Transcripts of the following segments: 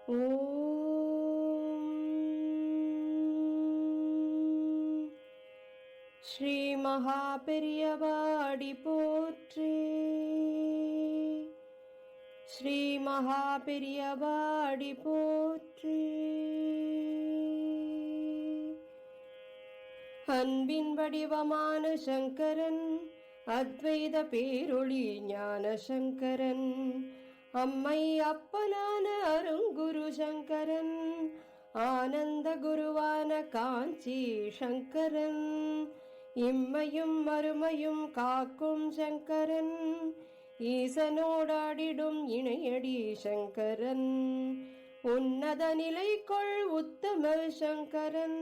ஓம் ஸ்ரீ மகா பெரியவாடி போற்றி. ஸ்ரீ மகா பெரியவாடி போற்றி. அன்பின் வடிவமான சங்கரன், அத்வைத பேரொளி ஞான சங்கரன், அம்மை அப்பனான அருங்குரு சங்கரன், ஆனந்த குருவான காஞ்சி சங்கரன், இம்மையும் மறுமையும் காக்கும் சங்கரன், ஈசனோடாடிடும் இணையடி சங்கரன், உன்னத நிலைக்குள் உத்தம சங்கரன்,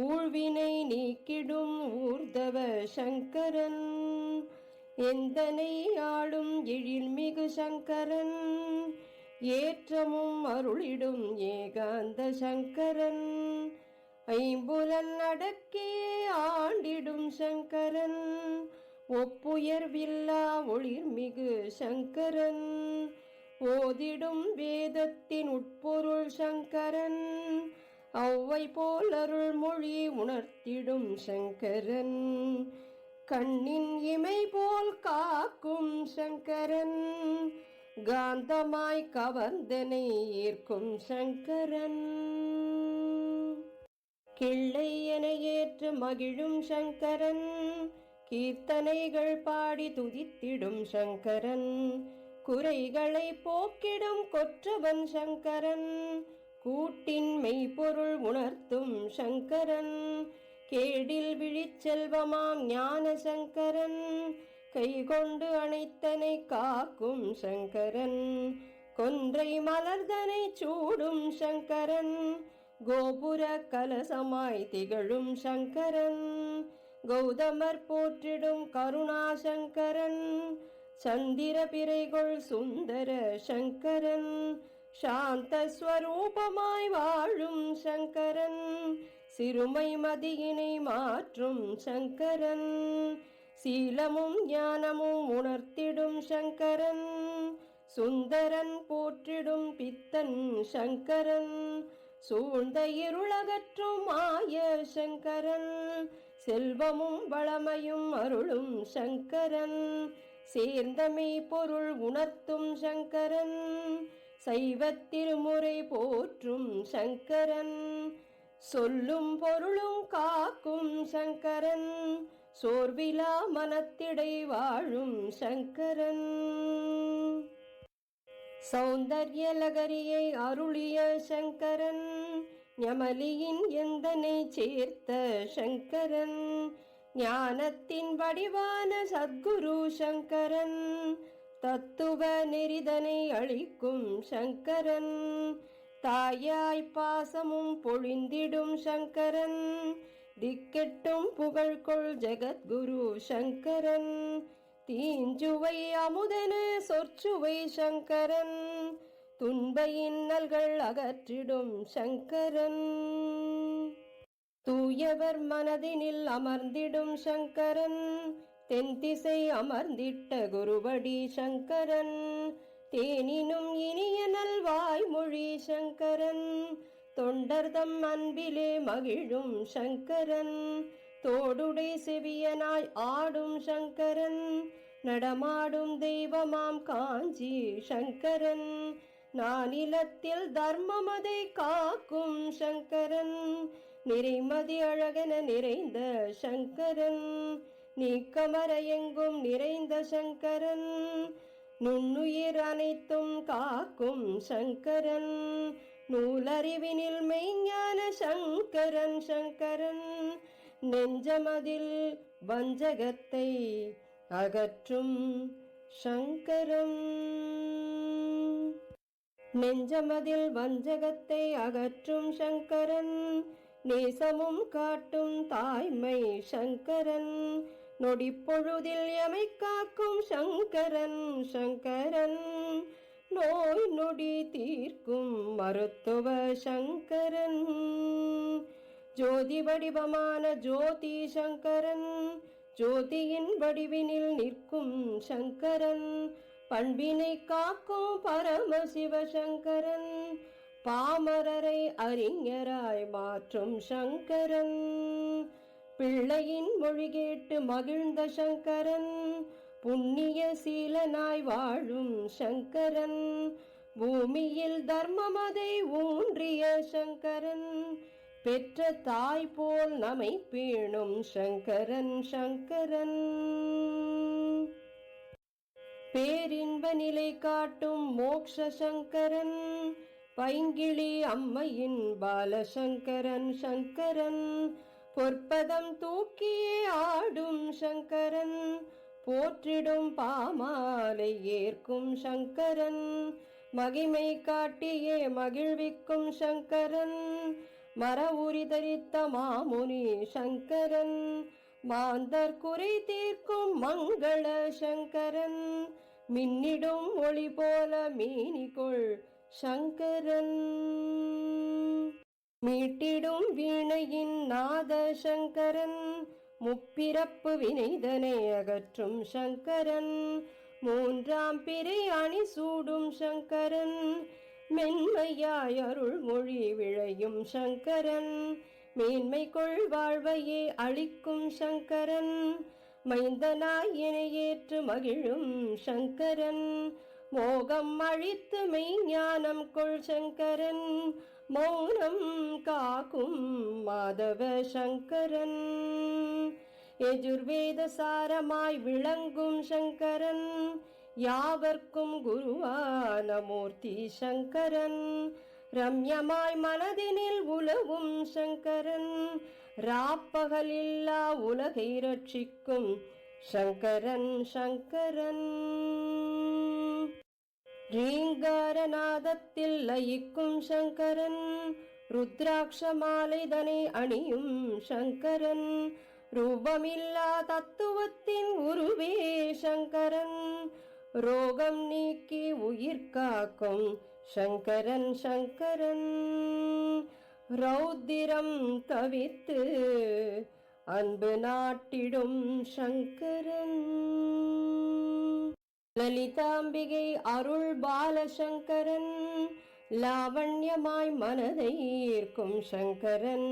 ஊழ்வினை நீக்கிடும் ஊர்தவ சங்கரன், எந்தனை ஆளும் எழில்மிகு சங்கரன், ஏற்றமும் அருளிடும் ஏகாந்த சங்கரன், ஐம்புலன் அடக்கே ஆண்டிடும் சங்கரன், ஒப்புயர்வில்லா ஒளிர்மிகு சங்கரன், ஓதிடும் வேதத்தின் உட்பொருள் சங்கரன், ஒளவை போல் அருள்மொழி உணர்த்திடும் சங்கரன், கண்ணின் இமை போல் காக்கும் சங்கரன், காந்தமாய் கவர்ந்தனை ஈர்க்கும் சங்கரன், கிள்ளை என ஏற்று மகிழும் சங்கரன், கீர்த்தனைகள் பாடி துதித்திடும் சங்கரன், குறைகளை போக்கிடும் கொற்றவன் சங்கரன், கூட்டின் மெய்ப்பொருள் உணர்த்தும் சங்கரன், கேடில் விழிச்செல்வமாம் ஞான சங்கரன், கைகொண்டு அனைத்தனை காக்கும் சங்கரன், கொன்றை மலர்தனை சூடும் சங்கரன், கோபுர கலசமாய் திகழும் சங்கரன், கௌதமர் போற்றிடும் கருணா சங்கரன், சந்திர பிறைகொள் சுந்தர சங்கரன், சாந்த ஸ்வரூபமாய் வாழும் சங்கரன், சிறுமை மதியினை மாற்றும் சங்கரன், சீலமும் ஞானமும் உணர்த்திடும் சங்கரன், சுந்தரன் போற்றிடும் பித்தன் சங்கரன், சூழ்ந்த இருளகற்றும் மாய சங்கரன், செல்வமும் வளமையும் அருளும் சங்கரன், சேர்ந்தமை பொருள் உணர்த்தும் சங்கரன், சைவத் திருமுறை போற்றும் சங்கரன், சொல்லும் பொருளும் காக்கும் சங்கரன், சோர்விலா மனத்திடை வாழும் சங்கரன், சௌந்தர்ய லகரியை அருளிய சங்கரன், ஞமலியின் எந்தனை சேர்த்த சங்கரன், ஞானத்தின் வடிவான சத்குரு சங்கரன், தத்துவ நெறிதனை அளிக்கும் சங்கரன், தாயாய் பாசமும் பொழிந்திடும் சங்கரன், திக்கெட்டும் புகழ்கொள் ஜெகத்குரு சங்கரன், தீஞ்சுவை அமுதன சொற்சுவை சங்கரன், துன்ப இன்னல்கள் அகற்றிடும் சங்கரன், தூயவர் மனதினில் அமர்ந்திடும் சங்கரன், தென்திசை அமர்ந்திட்ட குருவடி சங்கரன், தேனினும் இனிய நல்வாய்மொழி சங்கரன், தொண்டர்தம் அன்பிலே மகிழும் சங்கரன், தோடுடை செவியனாய் ஆடும் சங்கரன், நடமாடும் தெய்வமாம் காஞ்சி சங்கரன், நானிலத்தில் தர்மமதை காக்கும் சங்கரன், நிறைமதி அழகென நிறைந்த சங்கரன், நீக்கமர எங்கும் நிறைந்த சங்கரன், நுண்ணுயிர் அனைத்தும் காக்கும் சங்கரன், நூலறிவினில் மெய்ஞான சங்கரன் சங்கரன், நெஞ்சமதில் வஞ்சகத்தை அகற்றும் சங்கரன், நெஞ்சமதில் வஞ்சகத்தை அகற்றும் சங்கரன், நேசமும் காட்டும் தாய்மை சங்கரன், நொடிப்பொழுதில் எமை காக்கும் சங்கரன் சங்கரன், நோய் நொடி தீர்க்கும் மருத்துவ சங்கரன், ஜோதி வடிவமான ஜோதி சங்கரன், ஜோதியின் வடிவினில் நிற்கும் சங்கரன், பண்பினை காக்கும் பரமசிவ சங்கரன், பாமரரை அறிஞராய் மாற்றும் சங்கரன், பிள்ளையின் மொழி கேட்டு மகிழ்ந்த சங்கரன், புண்ணிய சீலனாய் வாழும் சங்கரன், பூமியில் தர்மமதை ஊன்றிய சங்கரன், பெற்ற தாய் போல் நம்மை பேணும் சங்கரன் சங்கரன். பேரின்ப நிலை காட்டும் மோக்ஷ சங்கரன், பைங்கிளி அம்மையின் பாலசங்கரன் சங்கரன், பொற்பதம் தூக்கியே ஆடும் சங்கரன், போற்றிடும் பாமாலை ஏற்கும் சங்கரன், மகிமை காட்டியே மகிழ்விக்கும் சங்கரன், மர உரி தரித்த மாமுனி சங்கரன், மாந்தர் குறை தீர்க்கும் மங்கள சங்கரன், மின்னிடும் ஒளி போல மீனிகொள் சங்கரன், மீட்டிடும் வீணையின் நாத சங்கரன், முப்பிறப்பு வினைதனை அகற்றும் சங்கரன், மூன்றாம் பிறை அணி சூடும் சங்கரன், மென்மையாய் அருள் மொழி விளையும் சங்கரன், மேன்மை கொள் வாழ்வையே அளிக்கும் சங்கரன், மைந்தனாய் இணையேற்று மகிழும் சங்கரன், மோகம் அழித்து மெய்ஞானம் கொள் சங்கரன், மௌனம் காக்கும் மாதவ சங்கரன், எஜுர்வேத சாரமாய் விளங்கும் சங்கரன், யாவர்க்கும் குருவான மூர்த்தி சங்கரன், ரம்யமாய் மனதினில் உலவும் சங்கரன், ராப்பகலில்லா உலகை ரட்சிக்கும் சங்கரன் சங்கரன், ரீங்காரநாதத்தில் லயிக்கும் சங்கரன், ருத்ராட்ச மாலைதனை அணியும் சங்கரன், ரூபமில்லா தத்துவத்தின் உருவே சங்கரன், ரோகம் நீக்கி உயிர் காக்கும் சங்கரன் சங்கரன், ரௌத்திரம் தவித்து அன்பு நாட்டிடும் சங்கரன், லலிதாம்பிகை அருள் பாலசங்கரன், லாவண்யமாய் மனதை ஈர்க்கும் சங்கரன்,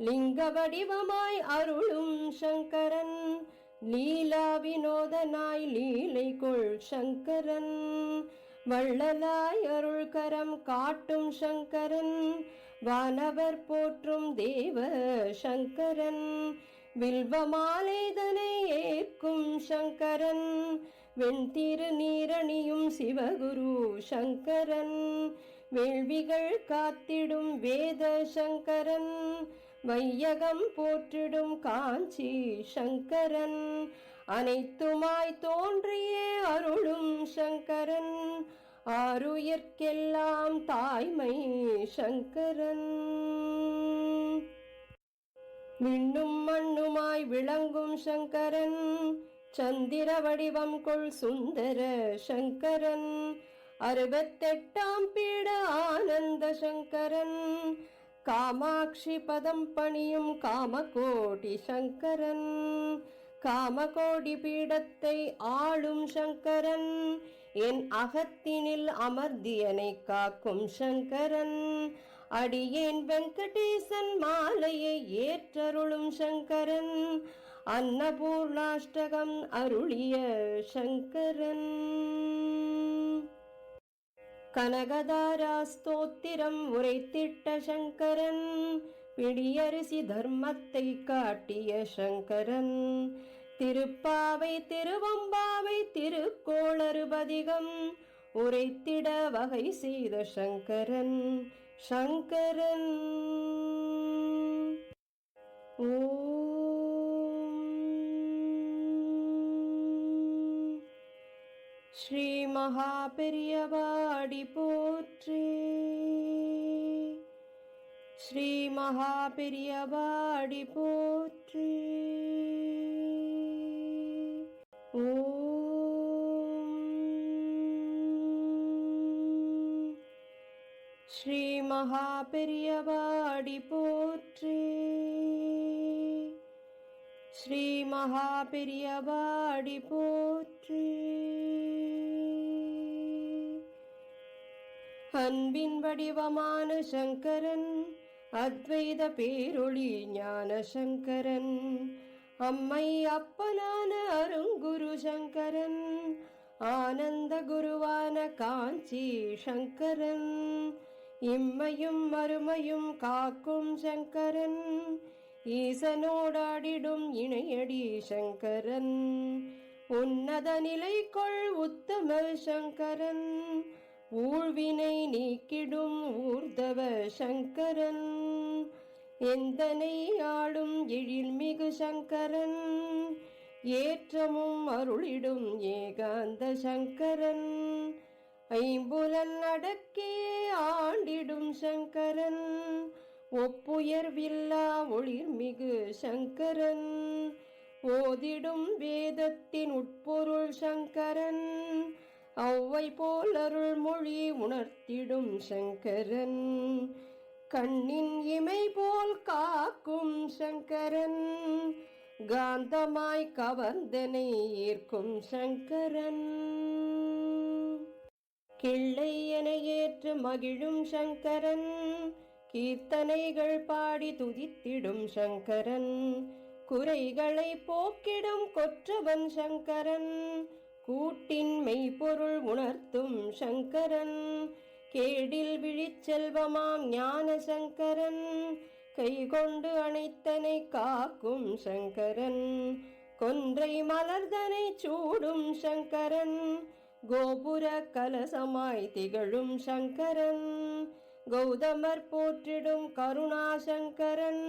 லிங்க வடிவமாய் அருளும் சங்கரன், லீலா வினோதனாய் லீலை கொள் சங்கரன், வள்ளலாய் அருள் கரம் காட்டும் சங்கரன், வானவர் போற்றும் தேவ சங்கரன், வில்வமாலைதனை ஏற்கும் சங்கரன், வெண்திரு நீரணியும் சிவகுரு சங்கரன், வேள்விகள் காத்திடும் வேத சங்கரன், வையகம் போற்றிடும் காஞ்சி சங்கரன், அனைத்துமாய் தோன்றியே அருளும் சங்கரன், ஆருயிர்க்கெல்லாம் தாய்மை சங்கரன், விண்ணும் மண்ணுமாய் விளங்கும் சங்கரன், சந்திர வடிவம் கொள் சுந்தர சங்கரன், 68ஆம் பீட ஆனந்த சங்கரன், காமாட்சி பதம் பணியும் காமகோடி சங்கரன், காமகோடி பீடத்தை ஆளும் சங்கரன், என் அகத்தினில் அமர்ந்தியனை காக்கும் சங்கரன், அடியேன் வெங்கடேசன் மாலையை ஏற்றருளும் சங்கரன், அன்னபூர்ணாஷ்டகம் அருளிய சங்கரன், கனகதாரா ஸ்தோத்திரம் உரைத்திட்ட சங்கரன், பிடியரிசி தர்மத்தை காட்டிய சங்கரன், திருப்பாவை திருவம்பாவை திருக்கோளறுபதிகம் உரைத்திட வகை செய்த சங்கரன் சங்கரன். ஸ்ரீ மகாபெரியவாடி போற்றி, ஸ்ரீ மகாபெரியவாடி போற்றி. ஸ்ரீ மகாபெரியவாடி போற்றி, ஸ்ரீ மகாபெரியவாடி போற்றி. அன்பின் வடிவமான சங்கரன், அத்வைத பேரொளி ஞான சங்கரன், அம்மை அப்பனான அருங்குரு சங்கரன், ஆனந்த குருவான காஞ்சி சங்கரன், இம்மையும் மறுமையும் காக்கும் சங்கரன், ஈசனோடாடிடும் இணையடி சங்கரன், உன்னத நிலைக்குள் உத்தம சங்கரன், ஊழ்வினை நீக்கிடும் ஊர்தவ சங்கரன், எந்தனை ஆளும் எழில்மிகு சங்கரன், ஏற்றமும் அருளிடும் ஏகாந்த சங்கரன், ஐம்புலன் அடக்கே ஆண்டிடும் சங்கரன், ஒப்புயர்வில்லா ஒளிர்மிகு சங்கரன், ஓதிடும் வேதத்தின் உட்பொருள் சங்கரன், ஔவை போல் அருள்மொழி உணர்த்திடும் சங்கரன், கண்ணின் இமை போல் காக்கும் சங்கரன், காந்தமாய் கவர்ந்தனை ஈர்க்கும் சங்கரன், கிள்ளை என ஏற்று மகிழும் சங்கரன், கீர்த்தனைகள் பாடி துதித்திடும் சங்கரன், குறைகளை போக்கிடும் கொற்றவன் சங்கரன், கூட்டின் மெய்ப்பொருள் உணர்த்தும் சங்கரன், கேடில் விழிச்செல்வமாம் ஞான சங்கரன், கைகொண்டு அனைத்தனை காக்கும் சங்கரன், கொன்றை மலர்தனை சூடும் சங்கரன், கோபுர கலசமாய் திகழும் சங்கரன், கௌதமர் போற்றிடும் கருணா சங்கரன்,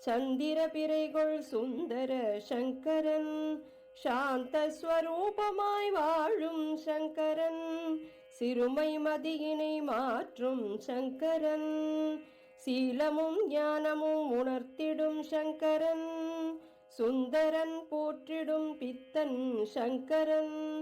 சந்திர பிறைகொள் சுந்தர சங்கரன், சாந்த ஸ்வரூபமாய் வாழும் சங்கரன், சிறுமை மதியினை மாற்றும் சங்கரன், சீலமும் ஞானமும் உணர்த்திடும் சங்கரன், சுந்தரன் போற்றிடும் பித்தன் சங்கரன்.